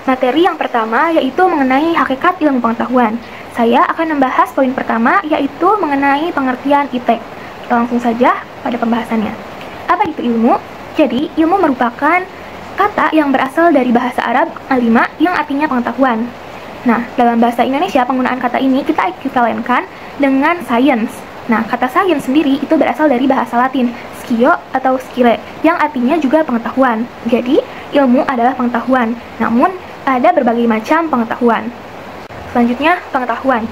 Materi yang pertama yaitu mengenai hakikat ilmu pengetahuan. Saya akan membahas poin pertama yaitu mengenai pengertian iptek. Kita langsung saja pada pembahasannya. Apa itu ilmu? Jadi, ilmu merupakan kata yang berasal dari bahasa Arab alima yang artinya pengetahuan. Nah, dalam bahasa Indonesia penggunaan kata ini kita ekuivalenkan dengan science. Nah, kata science sendiri itu berasal dari bahasa Latin, scio atau scire, yang artinya juga pengetahuan. Jadi, ilmu adalah pengetahuan, namun ada berbagai macam pengetahuan. Selanjutnya, pengetahuan.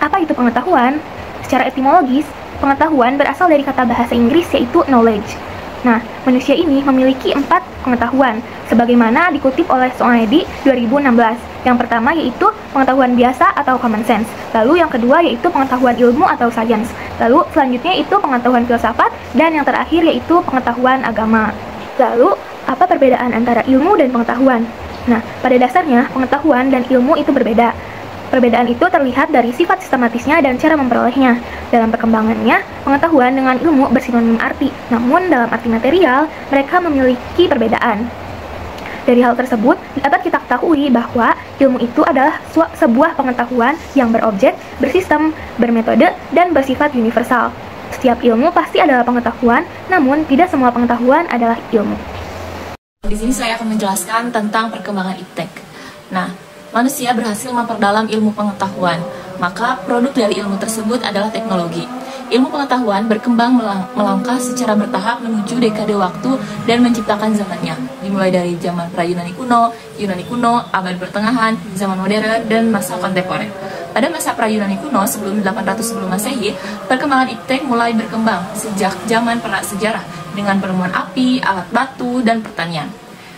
Apa itu pengetahuan? Secara etimologis, pengetahuan berasal dari kata bahasa Inggris yaitu knowledge. Nah, manusia ini memiliki 4 pengetahuan, sebagaimana dikutip oleh Soaledi 2016. Yang pertama yaitu pengetahuan biasa atau common sense. Lalu yang kedua yaitu pengetahuan ilmu atau science. Lalu selanjutnya itu pengetahuan filsafat. Dan yang terakhir yaitu pengetahuan agama. Lalu, apa perbedaan antara ilmu dan pengetahuan? Nah, pada dasarnya pengetahuan dan ilmu itu berbeda. Perbedaan itu terlihat dari sifat sistematisnya dan cara memperolehnya. Dalam perkembangannya, pengetahuan dengan ilmu bersinonim arti, namun dalam arti material, mereka memiliki perbedaan. Dari hal tersebut, dapat kita ketahui bahwa ilmu itu adalah sebuah pengetahuan yang berobjek, bersistem, bermetode, dan bersifat universal. Setiap ilmu pasti adalah pengetahuan, namun tidak semua pengetahuan adalah ilmu. Di sini saya akan menjelaskan tentang perkembangan iptek. Nah, manusia berhasil memperdalam ilmu pengetahuan, maka produk dari ilmu tersebut adalah teknologi. Ilmu pengetahuan berkembang melangkah secara bertahap menuju dekade waktu dan menciptakan zamannya, dimulai dari zaman pra-Yunani kuno, abad pertengahan, zaman modern, dan masa kontemporer. Pada masa pra-Yunani kuno, sebelum 800 sebelum Masehi, perkembangan iptek mulai berkembang sejak zaman prasejarah dengan penemuan api, alat batu, dan pertanian.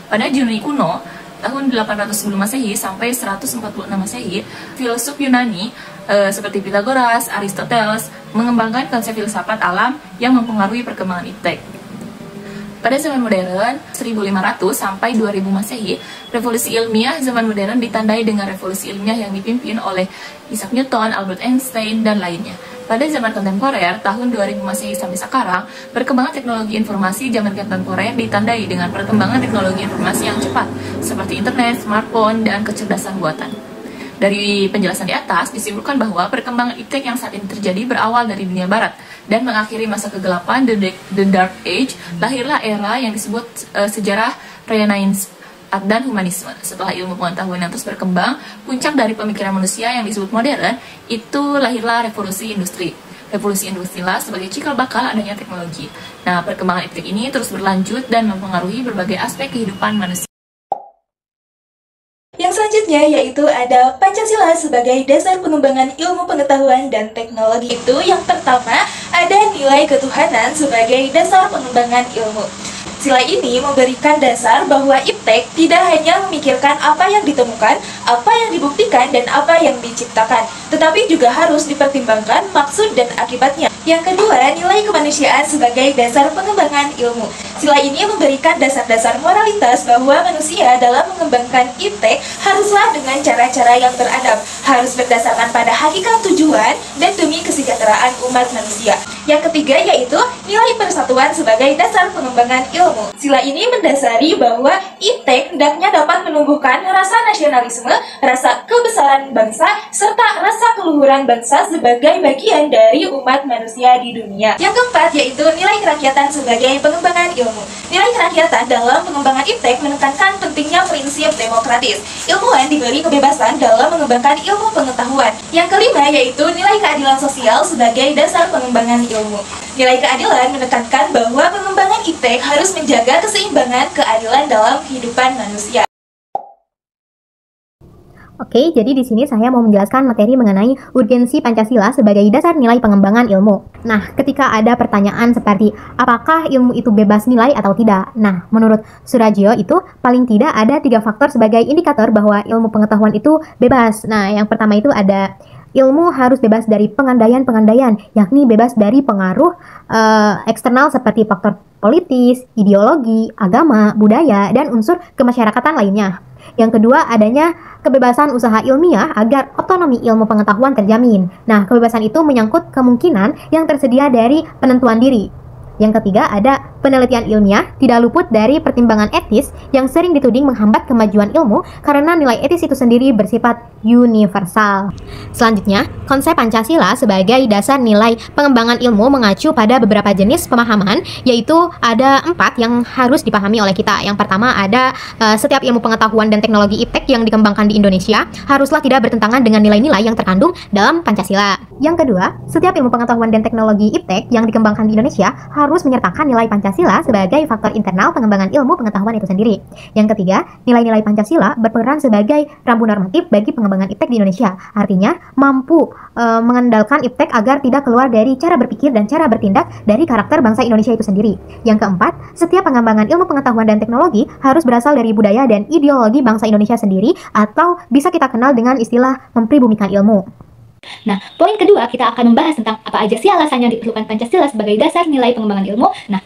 Pada Yunani kuno, tahun 800 sebelum Masehi sampai 146 Masehi, filsuf Yunani seperti Pythagoras, Aristoteles mengembangkan konsep filsafat alam yang mempengaruhi perkembangan iptek. Pada zaman modern, 1500 sampai 2000 Masehi, revolusi ilmiah zaman modern ditandai dengan revolusi ilmiah yang dipimpin oleh Isaac Newton, Albert Einstein, dan lainnya. Pada zaman kontemporer, tahun 2000 Masehi sampai sekarang, perkembangan teknologi informasi zaman kontemporer ditandai dengan perkembangan teknologi informasi yang cepat, seperti internet, smartphone, dan kecerdasan buatan. Dari penjelasan di atas, disimpulkan bahwa perkembangan iptek yang saat ini terjadi berawal dari dunia barat, dan mengakhiri masa kegelapan, the Dark Age. Lahirlah era yang disebut sejarah Renaissance dan humanisme. Setelah ilmu pengetahuan yang terus berkembang, puncak dari pemikiran manusia yang disebut modern, itu lahirlah revolusi industri. Revolusi industrilah sebagai cikal bakal adanya teknologi. Nah, perkembangan iptek ini terus berlanjut dan mempengaruhi berbagai aspek kehidupan manusia. Yang selanjutnya yaitu ada Pancasila sebagai dasar pengembangan ilmu pengetahuan dan teknologi. Itu yang pertama ada nilai ketuhanan sebagai dasar pengembangan ilmu. Sila ini memberikan dasar bahwa iptek tidak hanya memikirkan apa yang ditemukan, apa yang dibuktikan, dan apa yang diciptakan, tetapi juga harus dipertimbangkan maksud dan akibatnya. Yang kedua, nilai kemanusiaan sebagai dasar pengembangan ilmu. Sila ini memberikan dasar-dasar moralitas bahwa manusia dalam mengembangkan iptek haruslah dengan cara-cara yang beradab, harus berdasarkan pada hakikat tujuan dan demi kesejahteraan umat manusia. Yang ketiga yaitu nilai persatuan sebagai dasar pengembangan ilmu. Sila ini mendasari bahwa iptek hendaknya dapat menumbuhkan rasa nasionalisme, rasa kebesaran bangsa, serta rasa keluhuran bangsa sebagai bagian dari umat manusia di dunia. Yang keempat yaitu nilai kerakyatan sebagai pengembangan ilmu. Nilai kerakyatan dalam pengembangan iptek menekankan pentingnya prinsip demokratis. Ilmuwan diberi kebebasan dalam mengembangkan ilmu pengetahuan. Yang kelima yaitu nilai keadilan sosial sebagai dasar pengembangan ilmu. Nilai keadilan menekankan bahwa pengembangan iptek harus menjaga keseimbangan keadilan dalam kehidupan manusia. Oke, jadi di sini saya mau menjelaskan materi mengenai urgensi Pancasila sebagai dasar nilai pengembangan ilmu. Nah, ketika ada pertanyaan seperti apakah ilmu itu bebas nilai atau tidak? Nah, menurut Surajio itu paling tidak ada 3 faktor sebagai indikator bahwa ilmu pengetahuan itu bebas. Nah, yang pertama itu ada ilmu harus bebas dari pengandaian-pengandaian, yakni bebas dari pengaruh eksternal seperti faktor politis, ideologi, agama, budaya, dan unsur kemasyarakatan lainnya. Yang kedua, adanya kebebasan usaha ilmiah agar otonomi ilmu pengetahuan terjamin. Nah, kebebasan itu menyangkut kemungkinan yang tersedia dari penentuan diri. Yang ketiga, ada penelitian ilmiah tidak luput dari pertimbangan etis yang sering dituding menghambat kemajuan ilmu karena nilai etis itu sendiri bersifat universal. Selanjutnya, konsep Pancasila sebagai dasar nilai pengembangan ilmu mengacu pada beberapa jenis pemahaman, yaitu ada 4 yang harus dipahami oleh kita. Yang pertama ada setiap ilmu pengetahuan dan teknologi iptek yang dikembangkan di Indonesia haruslah tidak bertentangan dengan nilai-nilai yang terkandung dalam Pancasila. Yang kedua, setiap ilmu pengetahuan dan teknologi iptek yang dikembangkan di Indonesia harus menyertakan nilai Pancasila sebagai faktor internal pengembangan ilmu pengetahuan itu sendiri. Yang ketiga, nilai-nilai Pancasila berperan sebagai rambu normatif bagi pengembangan iptek di Indonesia. Artinya, mampu mengandalkan iptek agar tidak keluar dari cara berpikir dan cara bertindak dari karakter bangsa Indonesia itu sendiri. Yang keempat, setiap pengembangan ilmu pengetahuan dan teknologi harus berasal dari budaya dan ideologi bangsa Indonesia sendiri, atau bisa kita kenal dengan istilah mempribumikan ilmu. Nah, poin kedua kita akan membahas tentang apa aja sih alasannya diperlukan Pancasila sebagai dasar nilai pengembangan ilmu. Nah,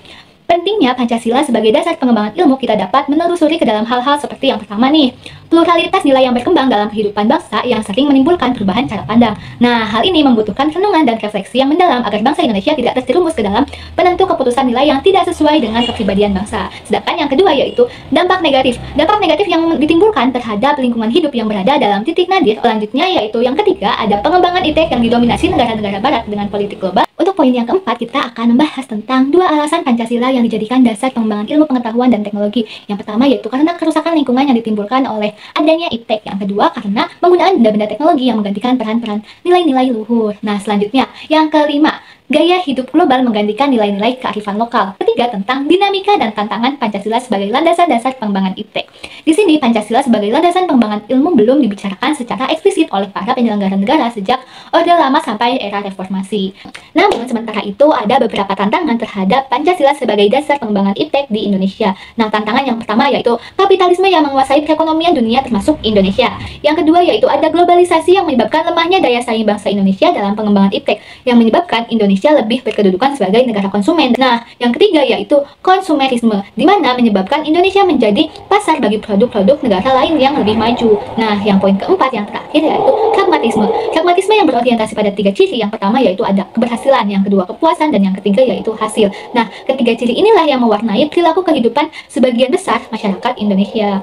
pentingnya Pancasila sebagai dasar pengembangan ilmu kita dapat menelusuri ke dalam hal-hal seperti yang pertama nih, pluralitas nilai yang berkembang dalam kehidupan bangsa yang sering menimbulkan perubahan cara pandang. Nah, hal ini membutuhkan renungan dan refleksi yang mendalam agar bangsa Indonesia tidak terjerumus ke dalam penentu keputusan nilai yang tidak sesuai dengan kepribadian bangsa. Sedangkan yang kedua yaitu dampak negatif. Dampak negatif yang ditimbulkan terhadap lingkungan hidup yang berada dalam titik nadir. Selanjutnya yaitu yang ketiga ada pengembangan iptek yang didominasi negara-negara barat dengan politik global. Untuk poin yang keempat, kita akan membahas tentang 2 alasan Pancasila yang dijadikan dasar pengembangan ilmu pengetahuan dan teknologi. Yang pertama yaitu karena kerusakan lingkungan yang ditimbulkan oleh adanya iptek. Yang kedua karena penggunaan benda-benda teknologi yang menggantikan peran-peran nilai-nilai luhur. Nah, selanjutnya yang kelima, gaya hidup global menggantikan nilai-nilai kearifan lokal. Ketiga, tentang dinamika dan tantangan Pancasila sebagai landasan dasar pengembangan iptek. Di sini, Pancasila sebagai landasan pengembangan ilmu belum dibicarakan secara eksplisit oleh para penyelenggara negara sejak Orde Lama sampai era reformasi. Namun, sementara itu ada beberapa tantangan terhadap Pancasila sebagai dasar pengembangan iptek di Indonesia. Nah, tantangan yang pertama yaitu kapitalisme yang menguasai perekonomian dunia termasuk Indonesia. Yang kedua yaitu ada globalisasi yang menyebabkan lemahnya daya saing bangsa Indonesia dalam pengembangan iptek, yang menyebabkan Indonesia lebih berkedudukan sebagai negara konsumen. Nah, yang ketiga yaitu konsumerisme, di mana menyebabkan Indonesia menjadi pasar bagi produk-produk negara lain yang lebih maju. Nah, yang poin keempat yang terakhir yaitu pragmatisme. Pragmatisme yang berorientasi pada 3 ciri. Yang pertama yaitu ada keberhasilan, yang kedua kepuasan, dan yang ketiga yaitu hasil. Nah, ketiga ciri inilah yang mewarnai perilaku kehidupan sebagian besar masyarakat Indonesia.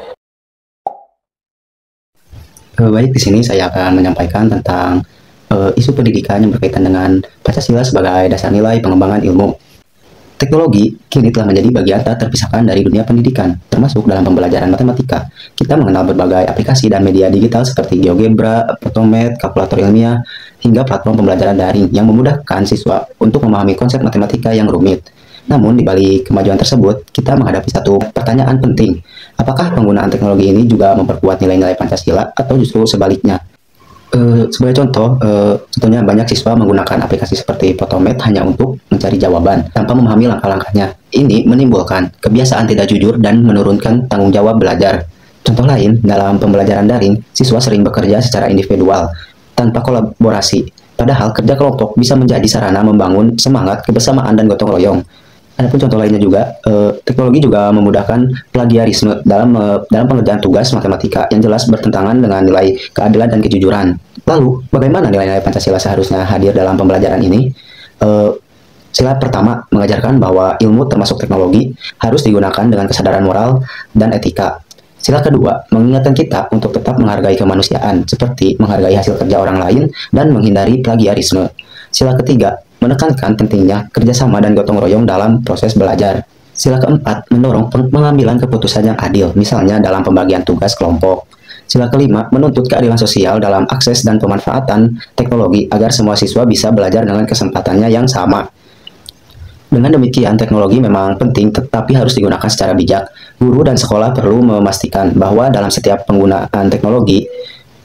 Baik, di sini saya akan menyampaikan tentang isu pendidikan yang berkaitan dengan Pancasila sebagai dasar nilai pengembangan ilmu. Teknologi kini telah menjadi bagian tak terpisahkan dari dunia pendidikan, termasuk dalam pembelajaran matematika. Kita mengenal berbagai aplikasi dan media digital seperti GeoGebra, Photomath, kalkulator ilmiah, hingga platform pembelajaran daring yang memudahkan siswa untuk memahami konsep matematika yang rumit. Namun, di balik kemajuan tersebut, kita menghadapi satu pertanyaan penting. Apakah penggunaan teknologi ini juga memperkuat nilai-nilai Pancasila atau justru sebaliknya? Sebagai contoh, contohnya banyak siswa menggunakan aplikasi seperti Photomath hanya untuk mencari jawaban tanpa memahami langkah-langkahnya. Ini menimbulkan kebiasaan tidak jujur dan menurunkan tanggung jawab belajar. Contoh lain, dalam pembelajaran daring, siswa sering bekerja secara individual tanpa kolaborasi. Padahal kerja kelompok bisa menjadi sarana membangun semangat kebersamaan dan gotong royong. Adapun contoh lainnya juga, teknologi juga memudahkan plagiarisme dalam pengerjaan tugas matematika yang jelas bertentangan dengan nilai keadilan dan kejujuran. Lalu, bagaimana nilai-nilai Pancasila seharusnya hadir dalam pembelajaran ini? Sila pertama mengajarkan bahwa ilmu termasuk teknologi harus digunakan dengan kesadaran moral dan etika. Sila kedua mengingatkan kita untuk tetap menghargai kemanusiaan, seperti menghargai hasil kerja orang lain dan menghindari plagiarisme. Sila ketiga menekankan pentingnya kerjasama dan gotong royong dalam proses belajar. Sila keempat, mendorong pengambilan keputusan yang adil, misalnya dalam pembagian tugas kelompok. Sila kelima, menuntut keadilan sosial dalam akses dan pemanfaatan teknologi agar semua siswa bisa belajar dengan kesempatannya yang sama. Dengan demikian, teknologi memang penting, tetapi harus digunakan secara bijak. Guru dan sekolah perlu memastikan bahwa dalam setiap penggunaan teknologi,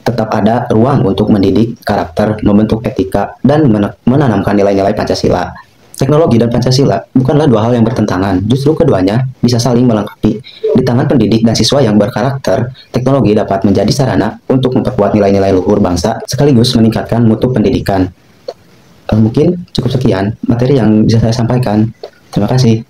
tetap ada ruang untuk mendidik karakter, membentuk etika, dan menanamkan nilai-nilai Pancasila. Teknologi dan Pancasila bukanlah dua hal yang bertentangan, justru keduanya bisa saling melengkapi. Di tangan pendidik dan siswa yang berkarakter, teknologi dapat menjadi sarana untuk memperkuat nilai-nilai luhur bangsa, sekaligus meningkatkan mutu pendidikan. Mungkin cukup sekian materi yang bisa saya sampaikan. Terima kasih.